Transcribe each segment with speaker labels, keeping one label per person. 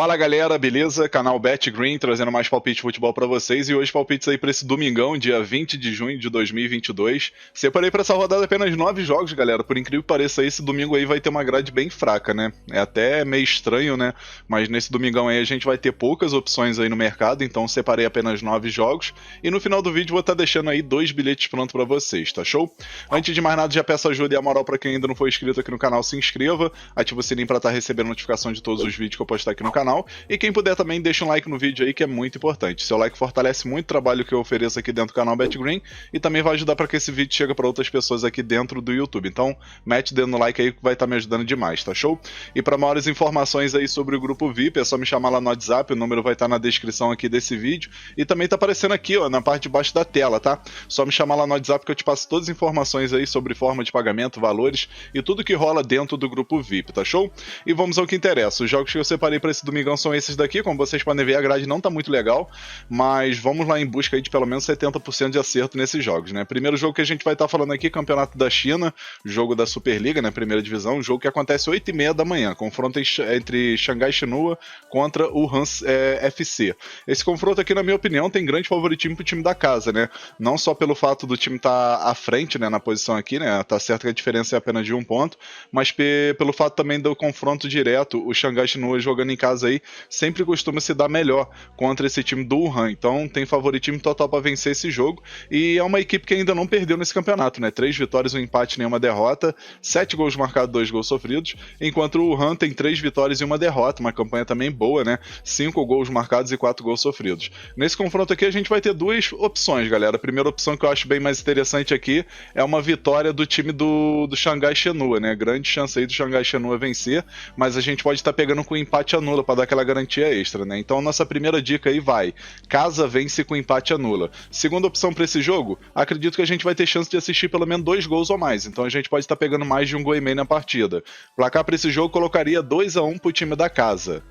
Speaker 1: Fala galera, beleza? Canal Bet Green trazendo mais palpite de futebol pra vocês e hoje palpites aí pra esse domingão, dia 20 de junho de 2022. Separei pra essa rodada apenas 9 jogos, galera. Por incrível que pareça, esse domingo aí vai ter uma grade bem fraca, né? É até meio estranho, né? Mas nesse domingão aí a gente vai ter poucas opções aí no mercado, então separei apenas 9 jogos e no final do vídeo vou estar deixando aí 2 bilhetes prontos pra vocês, tá show? Antes de mais nada, já peço ajuda e a moral pra quem ainda não for inscrito aqui no canal, se inscreva, ativa o sininho pra estar recebendo notificação de todos os vídeos que eu postar aqui no canal. E quem puder também deixa um like no vídeo aí, que é muito importante. Seu like fortalece muito o trabalho que eu ofereço aqui dentro do canal BetGreen e também vai ajudar para que esse vídeo chegue para outras pessoas aqui dentro do YouTube. Então, mete dedo no like aí que vai estar me ajudando demais, tá show? E para maiores informações aí sobre o grupo VIP, é só me chamar lá no WhatsApp, o número vai estar na descrição aqui desse vídeo e também tá aparecendo aqui, ó, na parte de baixo da tela, tá? Só me chamar lá no WhatsApp que eu te passo todas as informações aí sobre forma de pagamento, valores e tudo que rola dentro do grupo VIP, tá show? E vamos ao que interessa. Os jogos que eu separei para esse domingão são esses daqui, como vocês podem ver, a grade não tá muito legal, mas vamos lá em busca aí de pelo menos 70% de acerto nesses jogos, né? Primeiro jogo que a gente vai estar falando aqui, Campeonato da China, jogo da Superliga, né? Primeira divisão, jogo que acontece 8h30 da manhã, confronto entre Xangai Shenhua contra o Hans FC. Esse confronto aqui, na minha opinião, tem grande favoritismo pro time da casa, né? Não só pelo fato do time estar à frente, né, na posição aqui, né? Tá certo que a diferença é apenas de 1 ponto, mas pelo fato também do confronto direto, o Xangai Shenhua jogando em casa aí, sempre costuma se dar melhor contra esse time do Wuhan, então tem favoritismo total para vencer esse jogo, e é uma equipe que ainda não perdeu nesse campeonato, né? 3 vitórias, 1 empate, nenhuma derrota, 7 gols marcados, 2 gols sofridos, enquanto o Wuhan tem 3 vitórias e 1 derrota, uma campanha também boa, né? 5 gols marcados e 4 gols sofridos. Nesse confronto aqui a gente vai ter duas opções, galera. A primeira opção que eu acho bem mais interessante aqui é uma vitória do time do Xangai Shenhua, né? Grande chance aí do Xangai Shenhua vencer, mas a gente pode estar pegando com empate anula para dar aquela garantia extra, né? Então nossa primeira dica aí vai: casa vence com empate anula. Segunda opção para esse jogo, acredito que a gente vai ter chance de assistir pelo menos 2 gols ou mais, então a gente pode estar pegando mais de 1 gol e meio na partida. Placar para esse jogo colocaria 2-1 pro time da casa.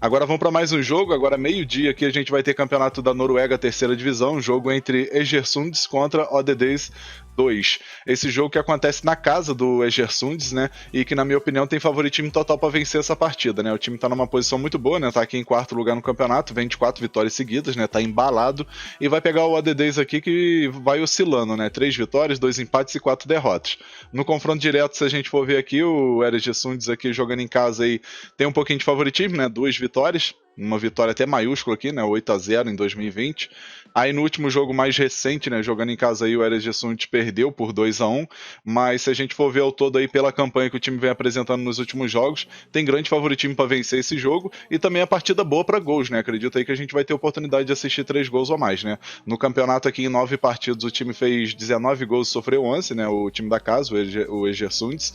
Speaker 1: Agora vamos para mais um jogo, agora meio-dia aqui a gente vai ter campeonato da Noruega, terceira divisão, jogo entre Egersunds contra ODDs 2. Esse jogo que acontece na casa do Egersunds, né, e que na minha opinião tem favoritismo total para vencer essa partida, né? O time tá numa posição muito boa, né? Tá aqui em 4º lugar no campeonato, vem de 4 vitórias seguidas, né? Tá embalado e vai pegar o ODDs aqui que vai oscilando, né? 3 vitórias, 2 empates e 4 derrotas. No confronto direto, se a gente for ver aqui, o Egersunds aqui jogando em casa aí tem um pouquinho de favoritismo, né? 2 vitórias, uma vitória até maiúscula aqui, né? 8-0 em 2020. Aí no último jogo mais recente, né, jogando em casa aí, o Egersunds perdeu por 2-1, mas se a gente for ver ao todo aí pela campanha que o time vem apresentando nos últimos jogos, tem grande favoritismo para vencer esse jogo e também a partida boa para gols, né? Acredito aí que a gente vai ter oportunidade de assistir 3 gols ou mais, né? No campeonato aqui em 9 partidas o time fez 19 gols e sofreu 11, né? O time da casa, o Egersunds.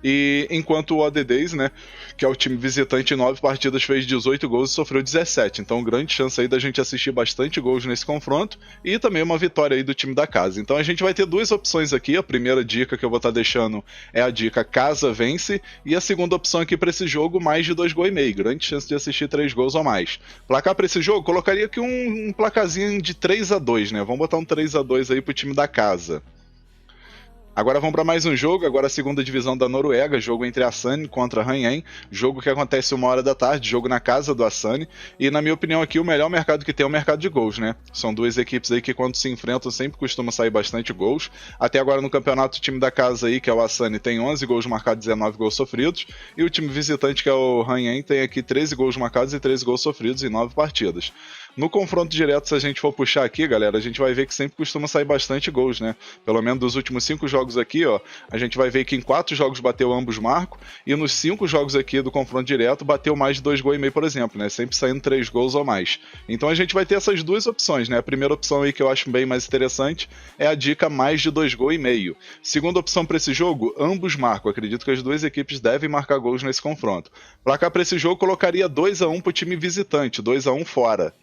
Speaker 1: E enquanto o ODDs, né, que é o time visitante, em 9 partidas fez 18 gols e sofreu 17. Então, grande chance aí da gente assistir bastante gols nesse confronto e também uma vitória aí do time da casa. Então, a gente vai ter 2 opções aqui. A primeira dica que eu vou estar deixando é a dica casa vence e a segunda opção aqui para esse jogo, mais de 2 gols e meio. Grande chance de assistir 3 gols ou mais. Placar para esse jogo, colocaria aqui um placarzinho de 3-2, né? Vamos botar um 3-2 aí pro time da casa. Agora vamos para mais um jogo, agora a segunda divisão da Noruega, jogo entre a Asani contra a Ranhen, jogo que acontece 1h da tarde, jogo na casa do Asani, e na minha opinião aqui o melhor mercado que tem é o mercado de gols, né? São 2 equipes aí que quando se enfrentam sempre costumam sair bastante gols. Até agora no campeonato o time da casa aí, que é o Asani, tem 11 gols marcados e 19 gols sofridos, e o time visitante, que é o Ranhen, tem aqui 13 gols marcados e 13 gols sofridos em 9 partidas. No confronto direto, se a gente for puxar aqui, galera, a gente vai ver que sempre costuma sair bastante gols, né? Pelo menos dos últimos 5 jogos aqui, ó, a gente vai ver que em 4 jogos bateu ambos marcos, e nos 5 jogos aqui do confronto direto bateu mais de 2 gols e meio, por exemplo, né? Sempre saindo 3 gols ou mais. Então a gente vai ter essas 2 opções, né? A primeira opção aí que eu acho bem mais interessante é a dica mais de 2 gols e meio. Segunda opção para esse jogo, ambos marcam. Acredito que as 2 equipes devem marcar gols nesse confronto. Placar para esse jogo colocaria 2-1 pro time visitante, 2-1 fora.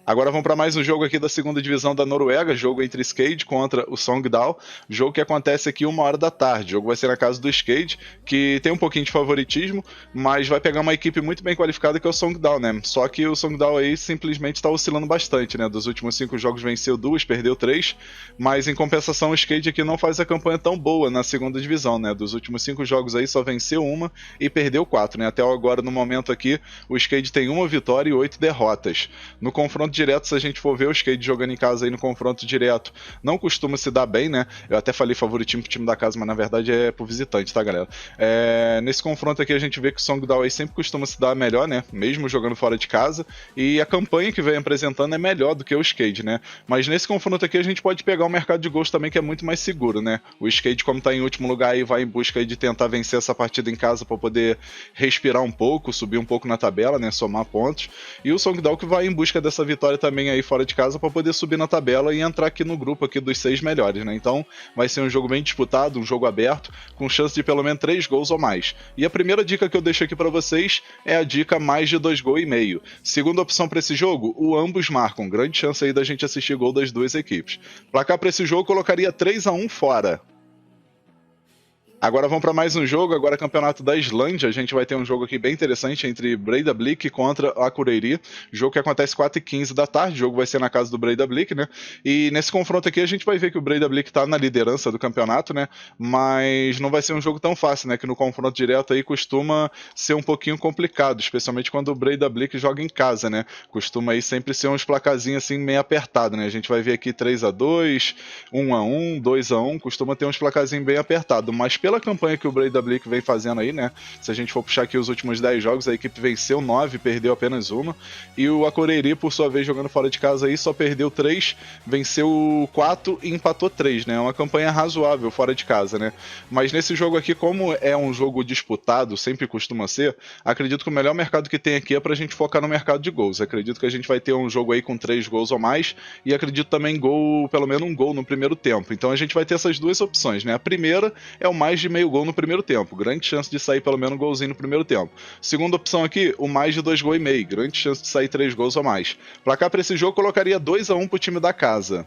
Speaker 1: Agora vamos para mais um jogo aqui da segunda divisão da Noruega, jogo entre Skade contra o Sogndal, jogo que acontece aqui 1h da tarde. O jogo vai ser na casa do Skade, que tem um pouquinho de favoritismo, mas vai pegar uma equipe muito bem qualificada que é o Sogndal, né? Só que o Sogndal aí simplesmente está oscilando bastante, né? Dos últimos 5 jogos venceu 2, perdeu 3, mas em compensação o Skade aqui não faz a campanha tão boa na segunda divisão, né? Dos últimos 5 jogos aí só venceu 1 e perdeu 4, né? Até agora no momento aqui o Skade tem 1 vitória e 8 derrotas. No confronto direto, se a gente for ver o Skade jogando em casa aí no confronto direto, não costuma se dar bem, né? Eu até falei favoritismo pro time da casa, mas na verdade é pro visitante, tá, galera? Nesse confronto aqui a gente vê que o Sogndal aí sempre costuma se dar melhor, né? Mesmo jogando fora de casa, e a campanha que vem apresentando é melhor do que o Skade, né? Mas nesse confronto aqui a gente pode pegar o mercado de gols também, que é muito mais seguro, né? O Skade, como tá em último lugar aí, vai em busca aí de tentar vencer essa partida em casa para poder respirar um pouco, subir um pouco na tabela, né? Somar pontos. E o Sogndal que vai em busca dessa vitória também aí fora de casa para poder subir na tabela e entrar aqui no grupo aqui dos 6 melhores, né? Então vai ser um jogo bem disputado, um jogo aberto, com chance de pelo menos 3 gols ou mais. E a primeira dica que eu deixo aqui para vocês é a dica mais de 2,5 gols. Segunda opção para esse jogo, o ambos marcam. Grande chance aí da gente assistir gol das duas equipes. Placar para esse jogo colocaria 3-1 fora. Agora vamos para mais um jogo, agora campeonato da Islândia. A gente vai ter um jogo aqui bem interessante entre Breiðablik contra a Akureyri. Jogo que acontece 4h15 da tarde, o jogo vai ser na casa do Breiðablik, né? E nesse confronto aqui a gente vai ver que o Breiðablik tá na liderança do campeonato, né? Mas não vai ser um jogo tão fácil, né? Que no confronto direto aí costuma ser um pouquinho complicado, especialmente quando o Breiðablik joga em casa, né? Costuma aí sempre ser uns placazinhos assim meio apertado, né? A gente vai ver aqui 3-2, 1-1, 2-1, costuma ter uns placazinhos bem apertados, mas pela campanha que o Breiðablik vem fazendo aí, né? Se a gente for puxar aqui os últimos 10 jogos, a equipe venceu 9, perdeu apenas uma. E o Akureyri, por sua vez, jogando fora de casa aí, só perdeu 3, venceu 4 e empatou 3, né? É uma campanha razoável fora de casa, né? Mas nesse jogo aqui, como é um jogo disputado, sempre costuma ser, acredito que o melhor mercado que tem aqui é pra gente focar no mercado de gols. Acredito que a gente vai ter um jogo aí com 3 gols ou mais, e acredito também pelo menos um gol no primeiro tempo. Então a gente vai ter essas duas opções, né? A primeira é o mais de meio gol no primeiro tempo, grande chance de sair pelo menos um golzinho no primeiro tempo. Segunda opção aqui, o mais de 2,5 gols, grande chance de sair 3 gols ou mais. Placar para esse jogo colocaria 2-1 pro time da casa.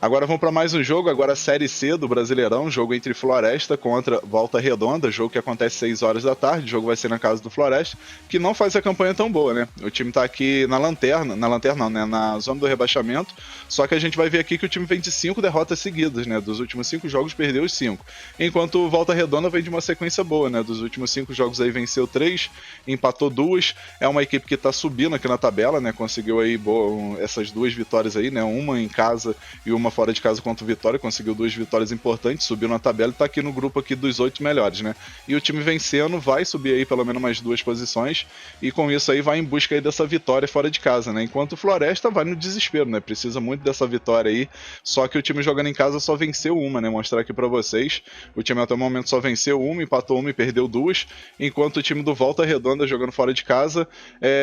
Speaker 1: Agora vamos para mais um jogo, agora a Série C do Brasileirão, jogo entre Floresta contra Volta Redonda, jogo que acontece 6 horas da tarde, o jogo vai ser na casa do Floresta, que não faz a campanha tão boa, né? O time tá aqui na lanterna não, né? Na zona do rebaixamento, só que a gente vai ver aqui que o time vem de 5 derrotas seguidas, né? Dos últimos 5 jogos perdeu os 5, enquanto o Volta Redonda vem de uma sequência boa, né? Dos últimos 5 jogos aí venceu 3, empatou 2, é uma equipe que tá subindo aqui na tabela, né? Conseguiu aí essas 2 vitórias aí, né? Uma em casa e uma fora de casa contra o Vitória, conseguiu 2 vitórias importantes, subiu na tabela e tá aqui no grupo aqui dos 8 melhores, né? E o time vencendo vai subir aí pelo menos mais 2 posições e com isso aí vai em busca aí dessa vitória fora de casa, né? Enquanto o Floresta vai no desespero, né? Precisa muito dessa vitória aí, só que o time jogando em casa só venceu uma, né? Mostrar aqui pra vocês, o time até o momento só venceu uma, empatou uma e perdeu 2, enquanto o time do Volta Redonda jogando fora de casa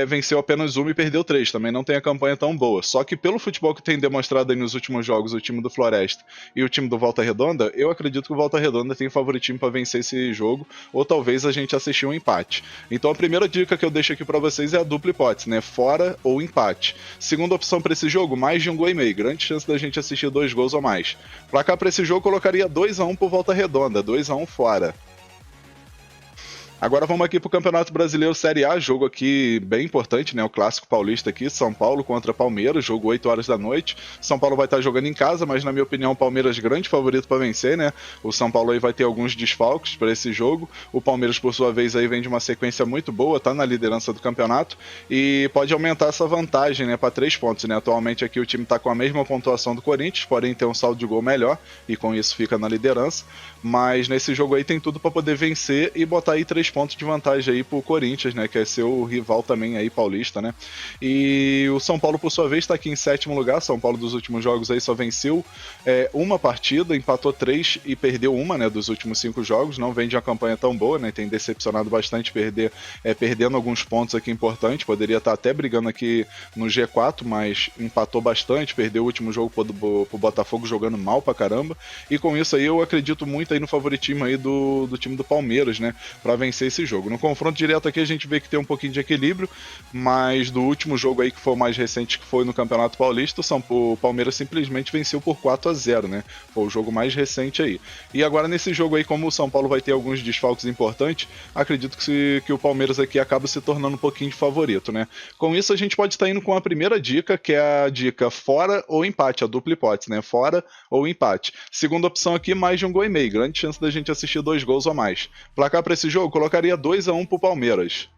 Speaker 1: venceu apenas uma e perdeu 3, também não tem a campanha tão boa, só que pelo futebol que tem demonstrado aí nos últimos jogos o time do Floresta e o time do Volta Redonda, eu acredito que o Volta Redonda tem favoritismo para vencer esse jogo, ou talvez a gente assistir um empate. Então a primeira dica que eu deixo aqui para vocês é a dupla hipótese, né? Fora ou empate. Segunda opção para esse jogo, mais de 1,5 gols, grande chance da gente assistir 2 gols ou mais. Placar para esse jogo colocaria 2-1 pro Volta Redonda, 2-1 fora. Agora vamos aqui pro Campeonato Brasileiro Série A, jogo aqui bem importante, né? O clássico paulista aqui, São Paulo contra Palmeiras, jogo 8 horas da noite. São Paulo vai estar jogando em casa, mas na minha opinião o Palmeiras grande favorito para vencer, né? O São Paulo aí vai ter alguns desfalques para esse jogo. O Palmeiras, por sua vez, aí vem de uma sequência muito boa, tá na liderança do campeonato e pode aumentar essa vantagem, né, para 3 pontos, né? Atualmente aqui o time tá com a mesma pontuação do Corinthians, porém tem um saldo de gol melhor e com isso fica na liderança. Mas nesse jogo aí tem tudo para poder vencer e botar aí 3 pontos de vantagem aí pro Corinthians, né, que é seu rival também aí paulista, né? E o São Paulo, por sua vez, está aqui em 7º lugar. São Paulo dos últimos jogos aí só venceu uma partida, empatou 3 e perdeu uma, né, dos últimos 5 jogos. Não vem de uma campanha tão boa, né? Tem decepcionado bastante, perdendo alguns pontos aqui importantes. Poderia estar até brigando aqui no G4, mas empatou bastante, perdeu o último jogo pro Botafogo jogando mal pra caramba. E com isso aí eu acredito muito aí no favoritismo aí do time do Palmeiras, né? Pra vencer vencer esse jogo. No confronto direto aqui a gente vê que tem um pouquinho de equilíbrio, mas do último jogo aí que foi o mais recente, que foi no Campeonato Paulista, o Palmeiras simplesmente venceu por 4-0, né? Foi o jogo mais recente aí. E agora nesse jogo aí, como o São Paulo vai ter alguns desfalques importantes, acredito que o Palmeiras aqui acaba se tornando um pouquinho de favorito, né? Com isso a gente pode estar indo com a primeira dica, que é a dica fora ou empate, a dupla hipótese, né? Fora ou empate. Segunda opção aqui, mais de 1,5 gols. Grande chance da gente assistir 2 gols ou mais. Placar para esse jogo, colocaria 2-1 pro Palmeiras.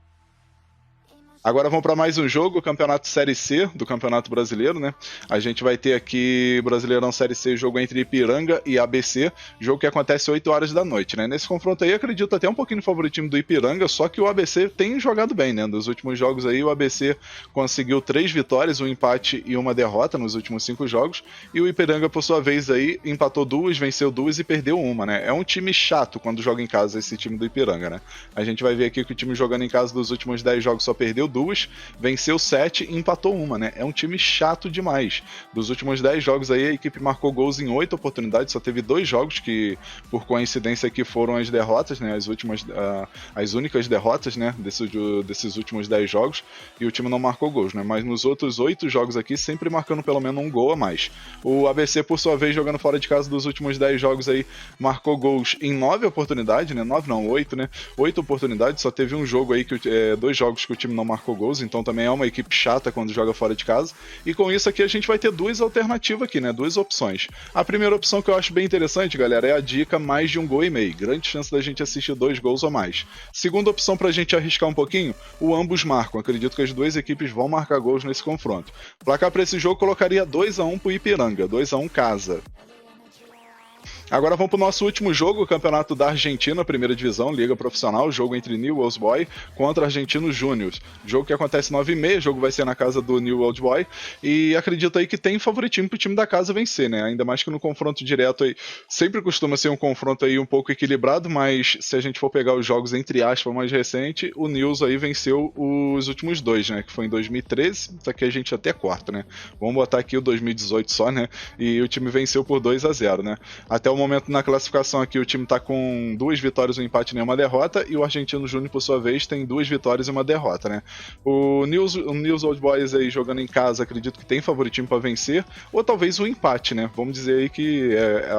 Speaker 1: Agora vamos para mais um jogo, o Campeonato Série C do Campeonato Brasileiro, né? A gente vai ter aqui Brasileirão Série C, jogo entre Ipiranga e ABC, jogo que acontece 8 horas da noite, né? Nesse confronto aí, acredito até um pouquinho no favoritismo do Ipiranga, só que o ABC tem jogado bem, né? Nos últimos jogos aí, o ABC conseguiu 3 vitórias, um empate e uma derrota nos últimos 5 jogos, e o Ipiranga, por sua vez, aí empatou 2, venceu 2 e perdeu 1, né? É um time chato quando joga em casa, esse time do Ipiranga, né? A gente vai ver aqui que o time jogando em casa dos últimos 10 jogos só perdeu 2, venceu 7 e empatou 1, né? É um time chato demais. Dos últimos 10 jogos aí, a equipe marcou gols em 8 oportunidades, só teve 2 jogos que, por coincidência aqui, foram as derrotas, né? As únicas derrotas, né? Desses últimos 10 jogos, e o time não marcou gols, né? Mas nos outros 8 jogos aqui, sempre marcando pelo menos um gol a mais. O ABC, por sua vez, jogando fora de casa dos últimos 10 jogos aí, marcou gols em 9 oportunidades, né? 9 não, 8, né? 8 oportunidades, só teve um jogo aí, 2 jogos que o time não marcou gols, então também é uma equipe chata quando joga fora de casa. E com isso aqui a gente vai ter 2 alternativas aqui, né? 2 opções. A primeira opção que eu acho bem interessante, galera, é a dica mais de 1,5 gols. Grande chance da gente assistir 2 gols ou mais. Segunda opção pra gente arriscar um pouquinho, o ambos marcam. Acredito que as 2 equipes vão marcar gols nesse confronto. Placar pra esse jogo colocaria 2-1 pro Ipiranga, 2-1 casa. Agora vamos para o nosso último jogo, o Campeonato da Argentina, Primeira Divisão, Liga Profissional, jogo entre Newell's Boys contra Argentinos Júniors. Jogo que acontece 9h30, o jogo vai ser na casa do Newell's Boys, e acredito aí que tem favoritismo para o time da casa vencer, né? Ainda mais que no confronto direto aí, sempre costuma ser um confronto aí um pouco equilibrado, mas se a gente for pegar os jogos entre aspas mais recente, o Newell's aí venceu os últimos 2, né? Que foi em 2013, isso aqui a gente até corta, né? Vamos botar aqui o 2018 só, né? E o time venceu por 2-0, né? Até o momento na classificação aqui o time tá com 2 vitórias, um empate e nenhuma derrota, e o Argentino Júnior, por sua vez, tem 2 vitórias e uma derrota, né? O Newell's Old Boys aí jogando em casa, acredito que tem favoritismo para vencer, ou talvez o empate, né? Vamos dizer aí que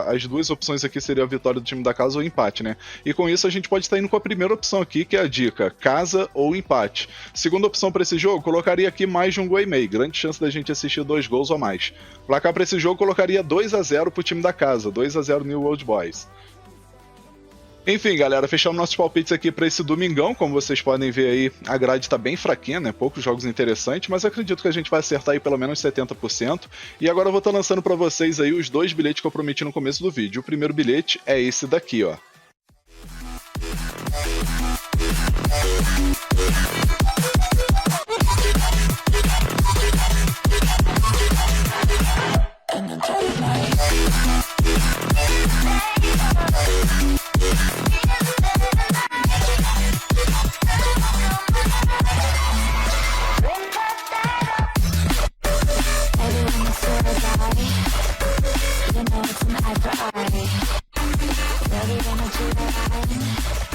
Speaker 1: as 2 opções aqui seriam a vitória do time da casa ou o empate, né? E com isso a gente pode estar indo com a primeira opção aqui, que é a dica casa ou empate. Segunda opção para esse jogo, colocaria aqui mais de 1,5 gols, grande chance da gente assistir 2 gols ou mais. Placar para esse jogo, colocaria 2-0 pro time da casa, 2-0 New Old Boys. Enfim, galera, fechamos nossos palpites aqui para esse domingão. Como vocês podem ver aí, a grade tá bem fraquinha, né? Poucos jogos interessantes, mas acredito que a gente vai acertar aí pelo menos 70%. E agora eu vou estar lançando para vocês aí os 2 bilhetes que eu prometi no começo do vídeo. O primeiro bilhete é esse daqui, ó.
Speaker 2: You know it's an eye for eye. Ready to do that?